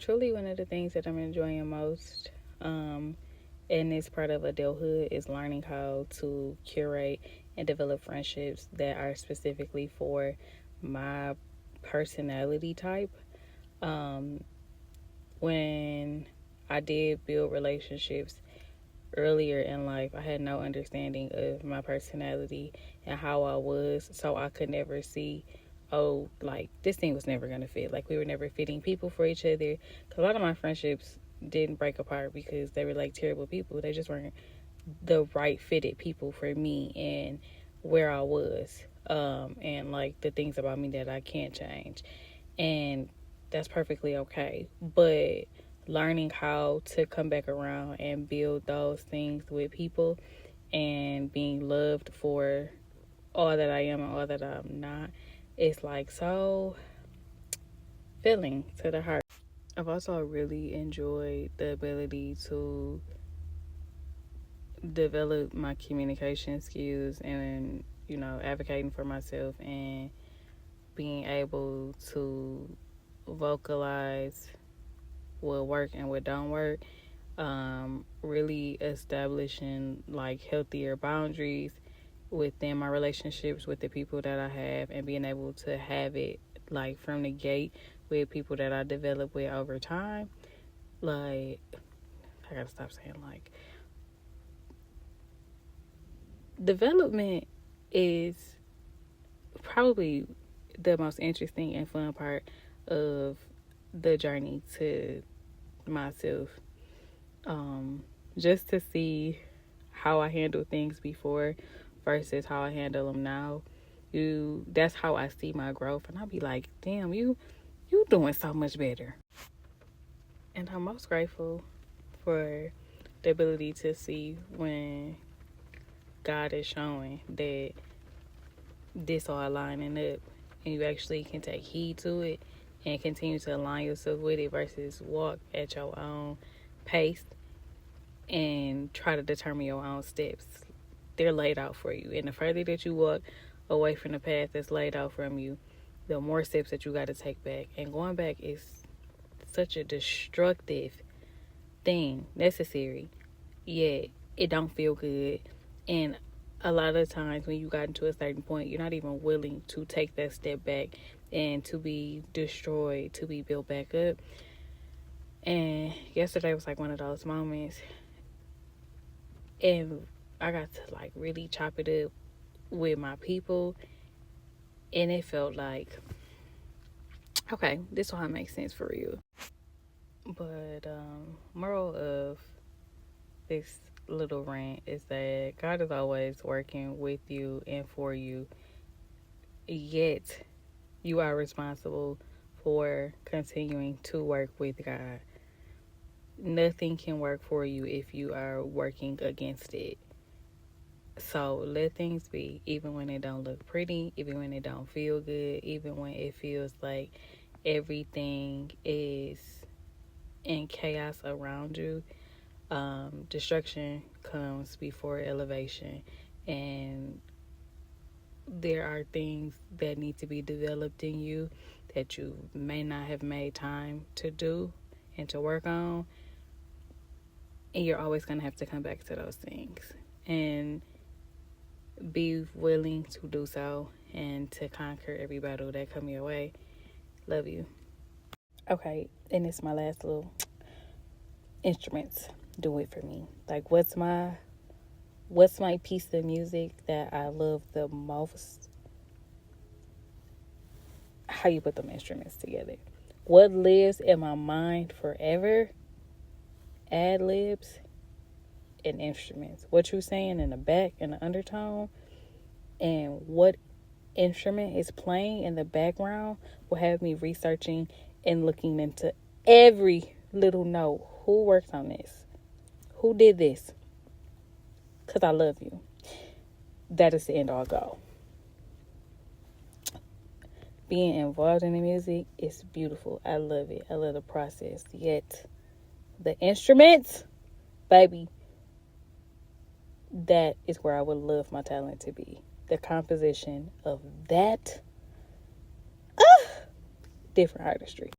truly one of the things that I'm enjoying most. And it's part of adulthood is learning how to curate and develop friendships that are specifically for my personality type. Um, when I did build relationships earlier in life, I had no understanding of my personality and how I was, so I could never see, oh, like this thing was never gonna fit. Like we were never fitting people for each other. Cause a lot of my friendships didn't break apart because they were like terrible people. They just weren't the right fitted people for me and where I was, and like the things about me that I can't change, and that's perfectly okay. But learning how to come back around and build those things with people and being loved for all that I am and all that I'm not, it's like so filling to the heart. I've also really enjoyed the ability to develop my communication skills and, advocating for myself and being able to vocalize what work and what don't work. Really establishing like healthier boundaries within my relationships with the people that I have, and being able to have it like from the gate with people that I develop with over time. Like, I gotta stop saying like, development is probably the most interesting and fun part of the journey to myself. Just to see how I handle things before versus how I handle them now. That's how I see my growth, and I'll be like, damn, you doing so much better. And I'm most grateful for the ability to see when God is showing that this all lining up, and you actually can take heed to it and continue to align yourself with it versus walk at your own pace and try to determine your own steps. They're laid out for you, and the further that you walk away from the path that's laid out from you, the more steps that you got to take back. And going back is such a destructive thing, necessary, yet it don't feel good. And a lot of times when you got into a certain point, you're not even willing to take that step back and to be destroyed, to be built back up. And yesterday was like one of those moments, and I got to like really chop it up with my people, and it felt like, okay, this one makes sense for real. But moral of this little rant is that God is always working with you and for you, yet you are responsible for continuing to work with God. Nothing can work for you if you are working against it. So let things be, even when it don't look pretty, even when it don't feel good, even when it feels like everything is in chaos around you. Destruction comes before elevation, and there are things that need to be developed in you that you may not have made time to do and to work on, and you're always going to have to come back to those things and be willing to do so and to conquer every battle that come your way. Love you. Okay, and it's my last little instruments. Do it for me. Like, what's my piece of music that I love the most? How you put them instruments together. What lives in my mind forever? Ad libs and instruments. What you're saying in the back, in the undertone, and what instrument is playing in the background will have me researching and looking into every little note. Who worked on this? Who did this? Because I love you. That is the end all goal. Being involved in the music is beautiful. I love it. I love the process. Yet, the instruments, baby, that is where I would love my talent to be. The composition of that, different artistry.